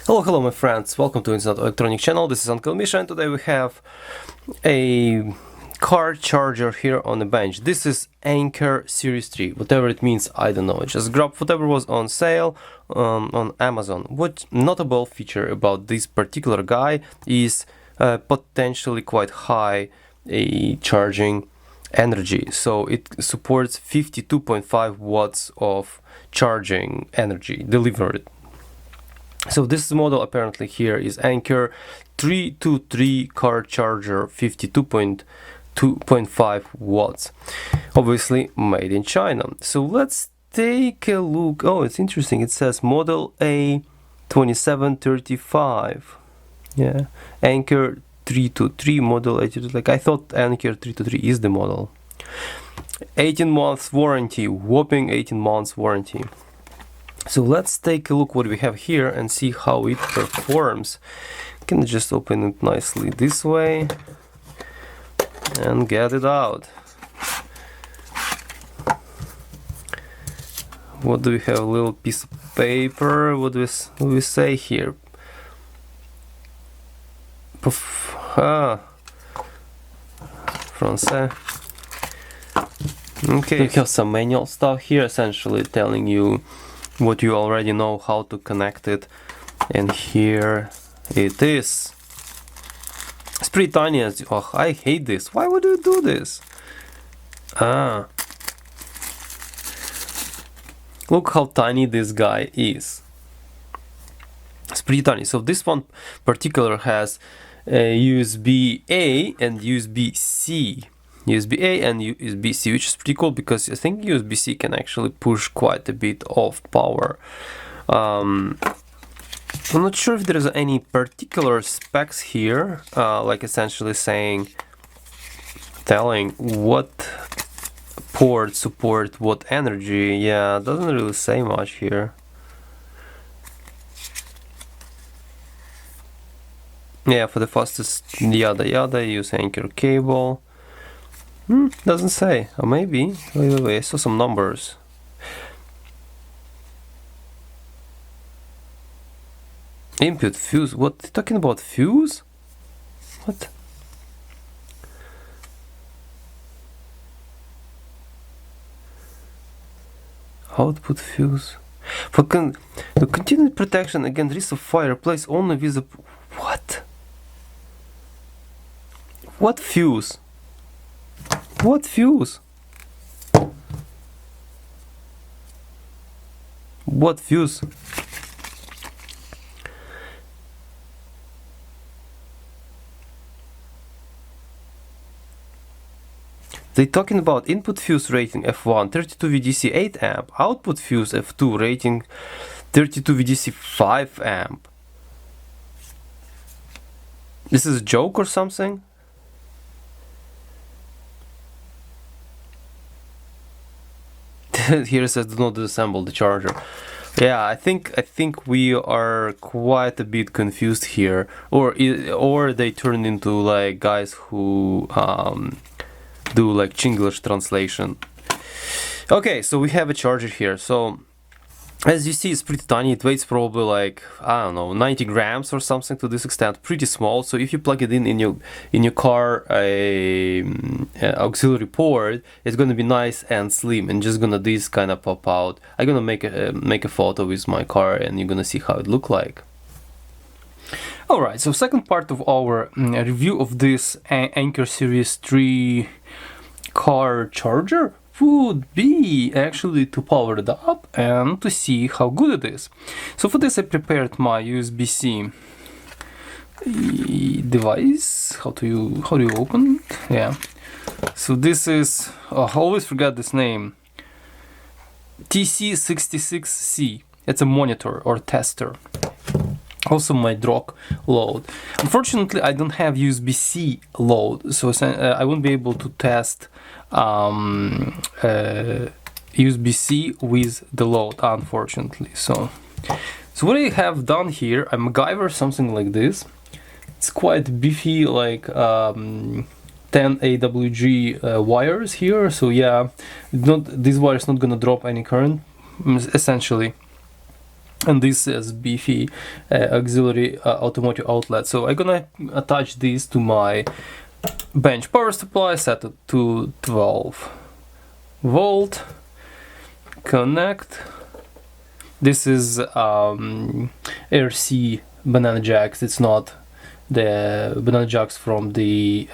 Hello my friends, welcome to Internet Electronic Channel. This is Anker and today we have a car charger here on the bench. This is Anker Series 3, whatever it means, I don't know. I just grabbed whatever was on sale on Amazon. What notable feature about this particular guy is potentially quite high charging energy. So it supports 52.5 watts of charging energy delivered. So this model apparently here is Anker 323 car charger 52.5 watts, obviously made in China. So let's take a look. Oh, it's interesting. It says model A2735. Yeah, Anker 323 model. Like I thought Anker 323 is the model. 18 months warranty, whopping 18 months warranty. So let's take a look what we have here and see how it performs. You can just open it nicely this way and get it out. What do we have? A little piece of paper. What do we say here? Français. Okay, we have some manual stuff here, essentially telling you what you already know, how to connect it, and here it is. It's pretty tiny. Oh, I hate this. Why would you do this? Look how tiny this guy is. It's pretty tiny. So this one particular has a USB-A and USB-C. USB-A and USB-C, which is pretty cool because I think USB-C can actually push quite a bit of power. I'm not sure if there's any particular specs here, like essentially telling what ports support what energy. Yeah, it doesn't really say much here. Yeah, for the fastest yada yada, use Anker cable. Doesn't say. Or maybe. Wait, I saw some numbers. Input fuse. What? Talking about fuse? What? Output fuse. For the continued protection against risk of fire, place only visible. What? What fuse? What fuse? What fuse? They're talking about input fuse rating F1 32 VDC 8 amp, output fuse F2 rating 32 VDC 5 amp. This is a joke or something? Here it says do not disassemble the charger. Yeah, I think we are quite a bit confused here, or they turned into like guys who do like Chinglish translation. Okay, so we have a charger here. So as you see, it's pretty tiny. It weighs probably like, I don't know, 90 grams or something to this extent. Pretty small. So if you plug it in your car auxiliary port, it's gonna be nice and slim and just gonna this kind of pop out. I'm gonna make a photo with my car and you're gonna see how it look like. Alright, so second part of our review of this Anker Series 3 car charger would be actually to power it up and to see how good it is. So for this I prepared my USB-C device. How do you open it? Yeah. So this is, I always forget this name, TC66C. It's a monitor or tester. Also my Drock load. Unfortunately, I don't have USB-C load, so I won't be able to test USB-C with the load, unfortunately. So what I have done here, I MacGyver something like this. It's quite beefy, like 10 AWG wires here. So yeah, this wire is not gonna drop any current, essentially. and this is beefy auxiliary automotive outlet. So I'm gonna attach this to my bench power supply, set it to 12 volt, connect. This is RC banana jacks, it's not the banana jacks from the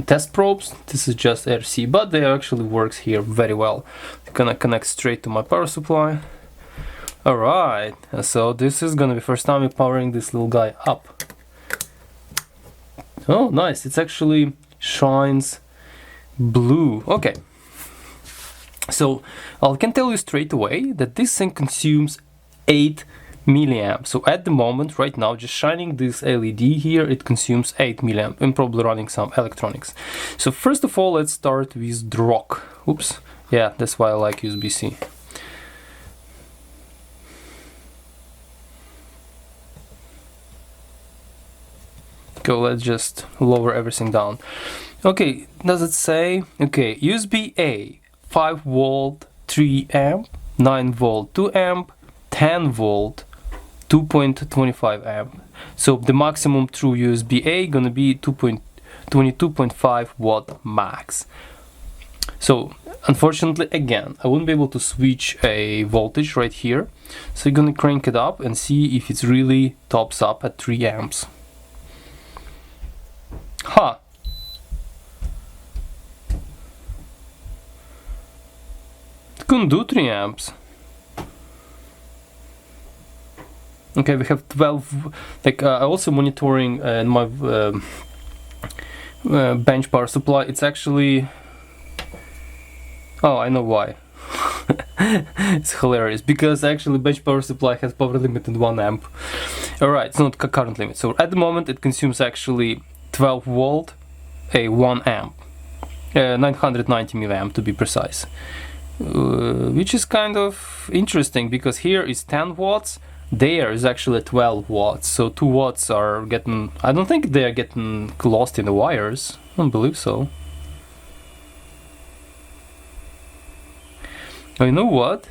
test probes. This is just RC, but they actually works here very well. I'm gonna connect straight to my power supply. Alright, so this is gonna be first time we're powering this little guy up. Oh, nice, it actually shines blue. Okay, so I can tell you straight away that this thing consumes 8 milliamps. So at the moment, right now, just shining this LED here, it consumes 8 milliamps. I'm probably running some electronics. So first of all, let's start with DROC. Oops, yeah, that's why I like USB-C. Okay, let's just lower everything down. Okay, does it say? Okay, USB-A, 5 volt, 3 amp, 9 volt, 2 amp, 10 volt, 2.25 amp. So the maximum through USB-A gonna be 22.5 watt max. So unfortunately, again, I wouldn't be able to switch a voltage right here. So you're gonna crank it up and see if it's really tops up at 3 amps. Huh. It couldn't do 3 amps. Okay, we have 12, like I also monitoring my bench power supply. It's actually, oh, I know why. It's hilarious, because actually bench power supply has power limit in 1 amp. Alright, it's not current limit. So at the moment it consumes actually 12 volt, a 1 amp, 990 milliamp to be precise. Which is kind of interesting, because here is 10 watts, there is actually 12 watts, so 2 watts are getting, I don't think they're getting lost in the wires, I don't believe so. Oh, you know what?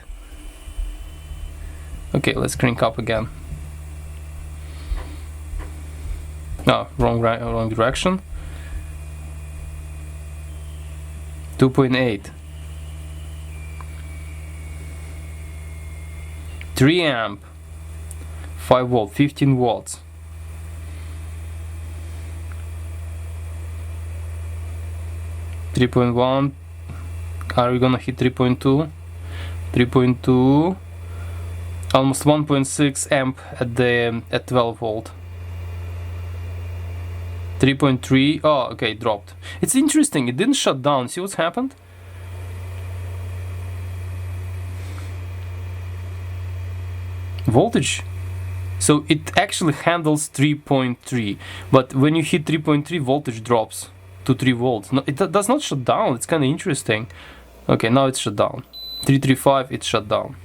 Okay, let's crank up again. No, wrong direction. 2.8. 3 amp. 5 volt, 15 watts. .1. Are we gonna hit 3.2? 3.2. Almost 1.6 amp at 12 volt. 3.3. Oh, okay, it dropped. It's interesting, it didn't shut down. See what's happened? Voltage. So it actually handles 3.3, but when you hit 3.3, voltage drops to 3 volts. No, it does not shut down. It's kind of interesting. Okay, now it's shut down. 335, it's shut down.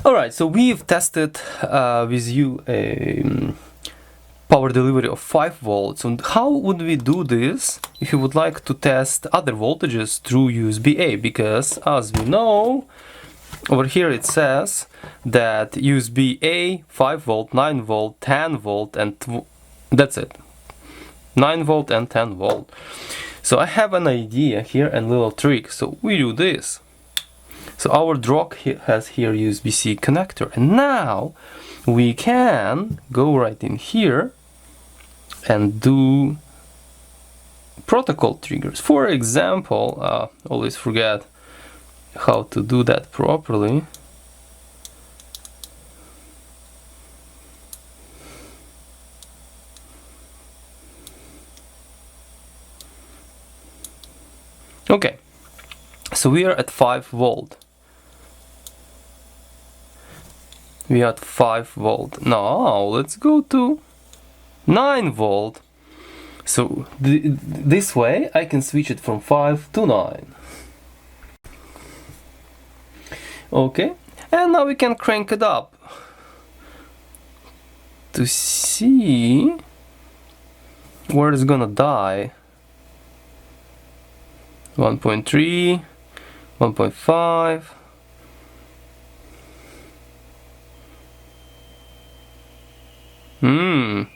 Alright, so we've tested with you a power delivery of 5 volts. And how would we do this if you would like to test other voltages through USB-A? Because as we know, over here it says that USB-A 5 volt, 9 volt, 10 volt, and that's it. 9 volt and 10 volt. So I have an idea here and little trick. So we do this. So our DROC has here USB-C connector, and now we can go right in here and do protocol triggers. For example, always forget how to do that properly. Okay, so we are at 5 volt. We are at 5 volt. Now let's go to 9 volt. So this way I can switch it from 5 to 9. Okay, and now we can crank it up to see where it's gonna die. 1.3, 1.5, 2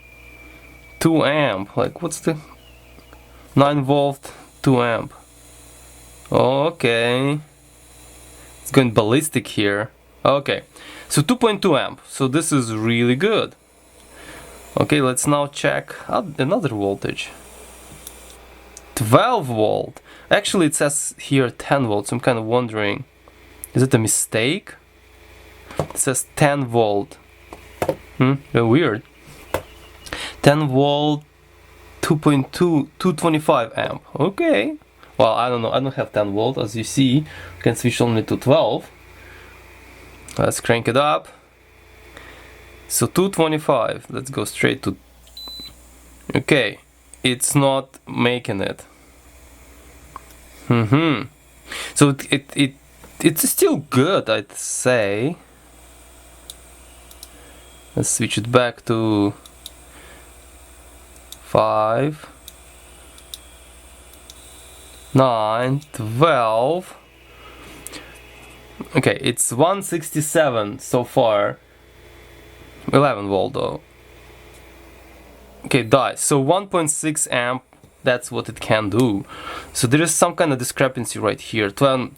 amp. Like, what's the 9 volt 2 amp? Okay, it's going ballistic here. Okay, so 2.2 amp. So this is really good. Okay, let's now check out another voltage. 12 volt. Actually, it says here 10 volts. I'm kind of wondering, is it a mistake? It says 10 volt. Weird. 10 volt, 2.2, 225 amp. Okay. Well, I don't know. I don't have 10 volt, as you see. I can switch only to 12. Let's crank it up. So 225. Let's go straight to. Okay, it's not making it. So it's still good, I'd say. Let's switch it back to 5, 9, 12. Okay, it's 167 so far. 11 volt though. Okay, dies. So 1.6 amp, that's what it can do. So there is some kind of discrepancy right here. 10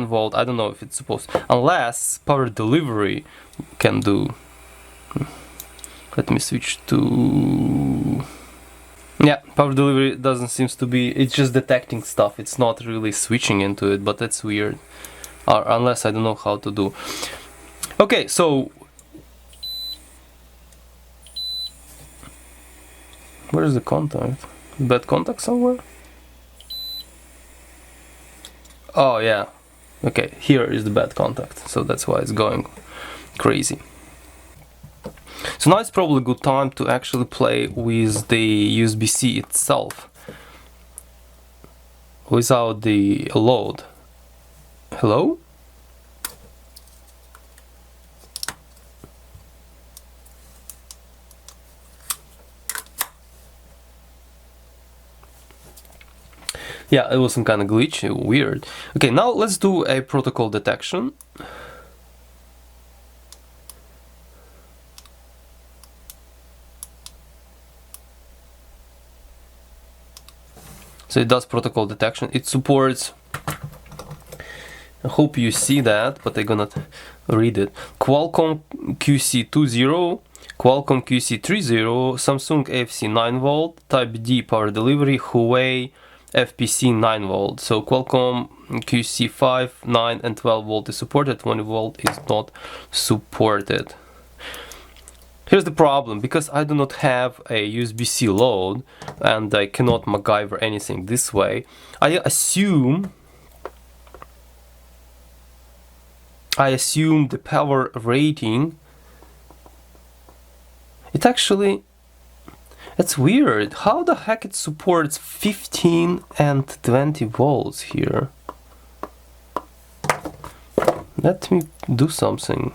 volt, I don't know if it's supposed, unless power delivery can do. Let me switch to. Yeah, power delivery doesn't seem to be, it's just detecting stuff. It's not really switching into it, but that's weird. Or unless I don't know how to do. Okay, so where's the contact? Bad contact somewhere? Oh yeah. Okay, here is the bad contact. So that's why it's going crazy. So now it's probably a good time to actually play with the USB-C itself without the load. Hello? Yeah, it was some kind of glitch, weird. Okay, now let's do a protocol detection. So it does protocol detection. It supports, I hope you see that, but I'm gonna read it. Qualcomm QC20, Qualcomm QC30, Samsung AFC 9 volt, Type D power delivery, Huawei FPC 9 volt. So Qualcomm QC5, 9 and 12 volt is supported, 20 volt is not supported. Here's the problem, because I do not have a USB-C load and I cannot MacGyver anything this way. I assume the power rating, it's weird. How the heck it supports 15 and 20 volts here? Let me do something.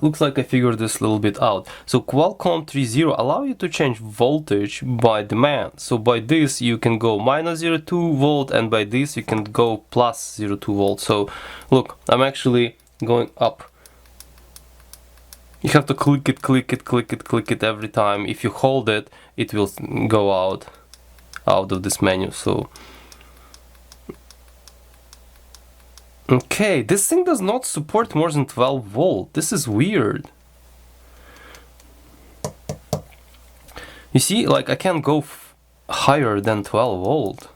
Looks like I figured this a little bit out. So Qualcomm 30 allow you to change voltage by demand. So by this you can go minus 0.2 volt, and by this you can go plus 0.2 volt. So look, I'm actually going up. You have to click it every time. If you hold it, it will go out of this menu. So okay, this thing does not support more than 12 volt. This is weird. You see, like I can't go higher than 12 volt.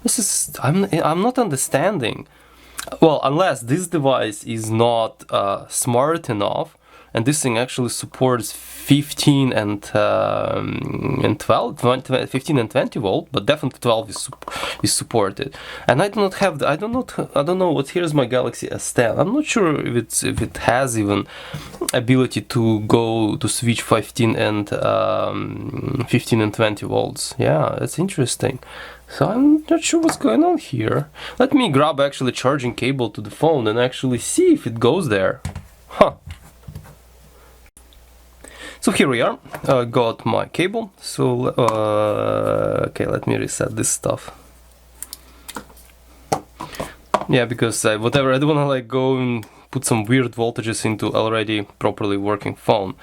This is, I'm not understanding. Well, unless this device is not smart enough, and this thing actually supports 15 and 12, 15 and 20 volt, but definitely 12 is supported. And I do not have I don't know what. Here's my Galaxy S10. I'm not sure if it has even ability to go to switch 15 and 20 volts. Yeah, that's interesting. So I'm not sure what's going on here. Let me grab actually charging cable to the phone and actually see if it goes there. So here we are. Got my cable. So okay, let me reset this stuff. Yeah, because whatever, I don't wanna like go and put some weird voltages into already properly working phone.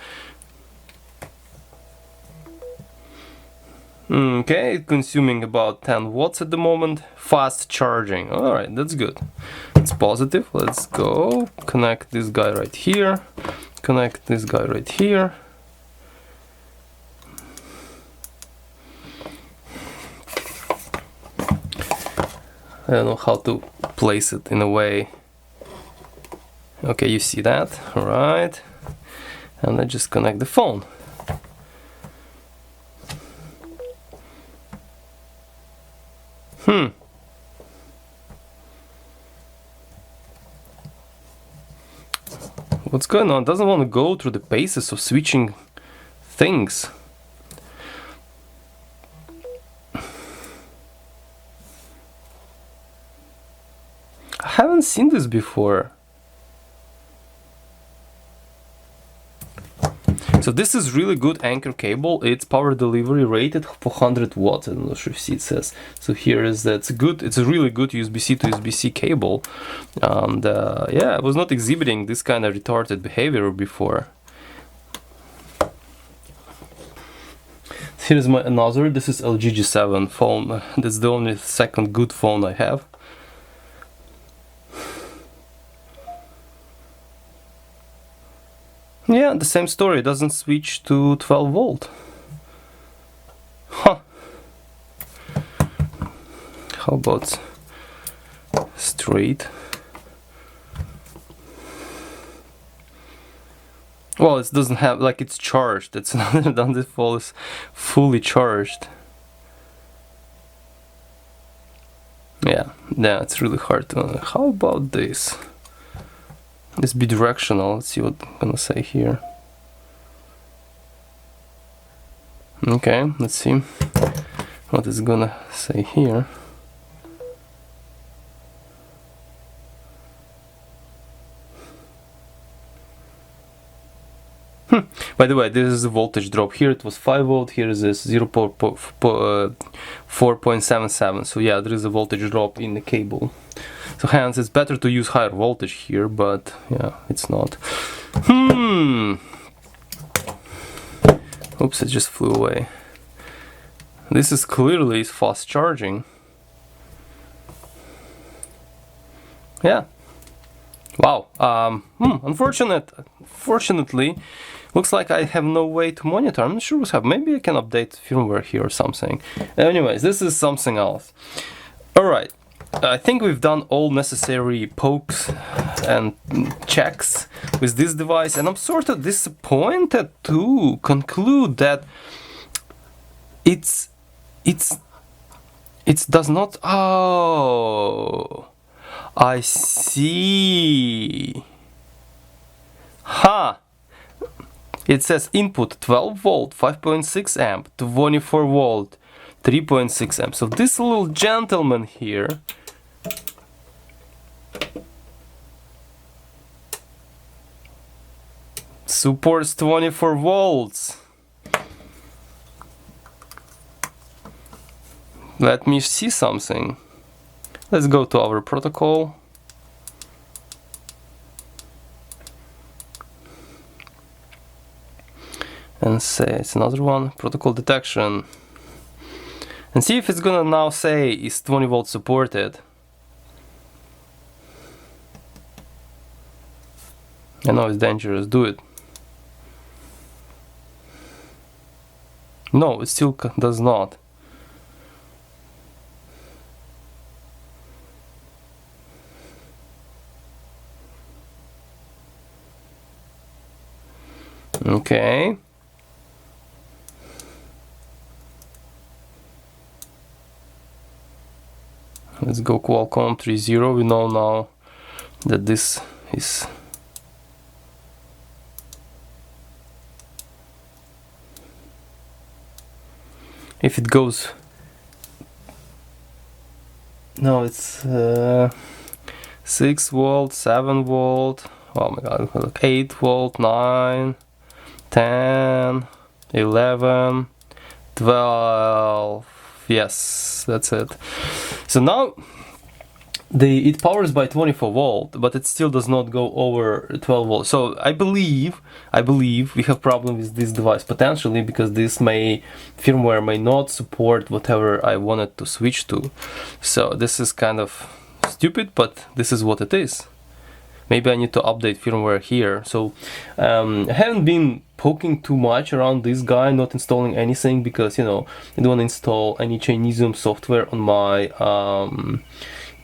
Okay, consuming about 10 watts at the moment. Fast charging. Alright, that's good. It's positive. Let's go. Connect this guy right here. Connect this guy right here. I don't know how to place it in a way. Okay, you see that? Alright. And let's just connect the phone. What's going on? It doesn't want to go through the paces of switching things. I haven't seen this before. So this is really good Anker cable. It's power delivery rated for 100 watts. I don't know if you see it says. So here is that. It's good. It's a really good USB-C to USB-C cable. And yeah, I was not exhibiting this kind of retarded behavior before. Here's my another. This is LG G7 phone. That's the only second good phone I have. Yeah, the same story, it doesn't switch to 12 volt. Huh. How about straight? Well, it doesn't have, like, it's charged. It's not done this phone is fully charged. Yeah, it's really hard to. How about this? It's bidirectional. Let's see what I'm gonna say here. Okay, let's see what it's gonna say here. By the way, this is the voltage drop. Here it was 5 volt, here is this 4.77. So yeah, there is a voltage drop in the cable. So hence it's better to use higher voltage here, but yeah, it's not. Oops, it just flew away. This is clearly fast charging. Yeah. Wow. Unfortunately, looks like I have no way to monitor. I'm not sure what's happening. Maybe I can update firmware here or something. Anyways, this is something else. Alright. I think we've done all necessary pokes and checks with this device, and I'm sort of disappointed to conclude that it does not. Oh, I see. Ha! It says input 12 volt, 5.6 amp, 24 volt, 3.6 amp. So this little gentleman here supports 24 volts. Let me see something. Let's go to our protocol. And say it's another one, protocol detection. And see if it's gonna now say is 20 volts supported. I know it's dangerous, do it. No, it still does not. Okay. Let's go Qualcomm 3.0. We know now that this is if it goes. No, it's 6 volt, 7 volt. Oh my god, 8 volt, 9, 10, 11, 12. Yes, that's it. So now it powers by 24 volt, but it still does not go over 12 volts. So I believe we have problem with this device potentially, because this firmware may not support whatever I wanted to switch to. So this is kind of stupid, but this is what it is. Maybe I need to update firmware here. So I haven't been poking too much around this guy, not installing anything, because I don't want to install any Chinesium software on my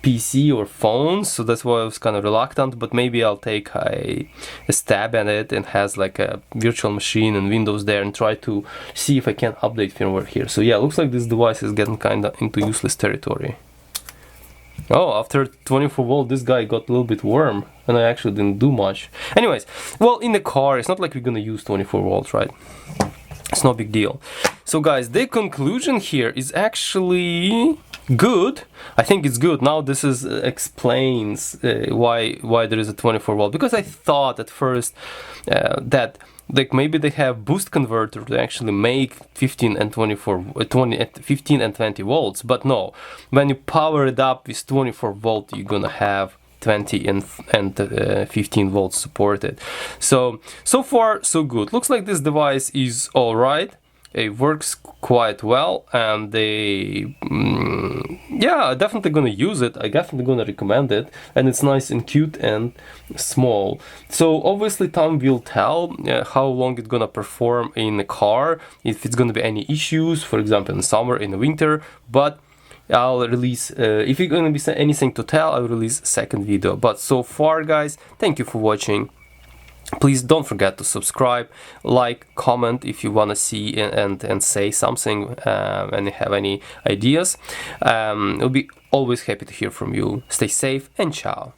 PC or phone, so that's why I was kind of reluctant. But maybe I'll take a stab at it and has like a virtual machine and Windows there, and try to see if I can update firmware here. So yeah, looks like this device is getting kind of into useless territory. Oh, after 24 volt, this guy got a little bit warm, and I actually didn't do much. Anyways, well, in the car, it's not like we're gonna use 24 volts, right? It's no big deal. So guys, the conclusion here is actually good. I think it's good. Now this is explains why there is a 24 volt, because I thought at first that like maybe they have boost converter to actually make 15 and 20 volts, but no, when you power it up with 24 volt, you're gonna have 20 and 15 volts supported. So far so good. Looks like this device is all right. It works quite well, and yeah, definitely gonna use it. I definitely gonna recommend it, and it's nice and cute and small. So obviously time will tell how long it's gonna perform in the car, if it's gonna be any issues, for example in summer, in the winter. But I'll release, if it's gonna be anything to tell, I'll release a second video. But so far guys, thank you for watching. Please don't forget to subscribe, like, comment if you want to see and say something, and have any ideas. I'll be always happy to hear from you. Stay safe and ciao.